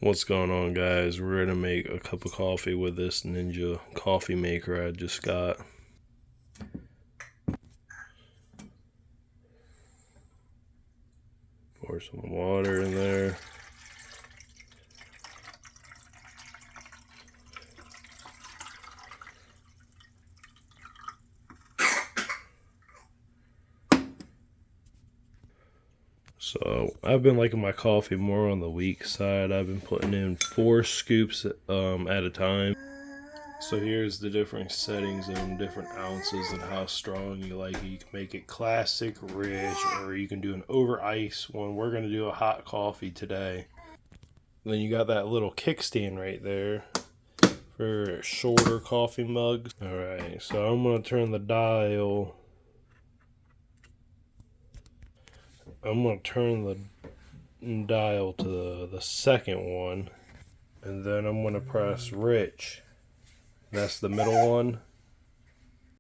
What's going on, guys? We're gonna make a cup of coffee with this Ninja coffee maker I just got. Pour some water in there. So I've been liking my coffee more on the weak side. I've been putting in 4 scoops at a time. So here's the different settings and different ounces and how strong you like it. You can make it classic, rich, or you can do an over ice one. We're gonna do a hot coffee today. Then you got that little kickstand right there for shorter coffee mugs. Alright, so I'm gonna turn the dial. I'm gonna turn the dial to the second one, and then I'm gonna press rich. That's the middle one,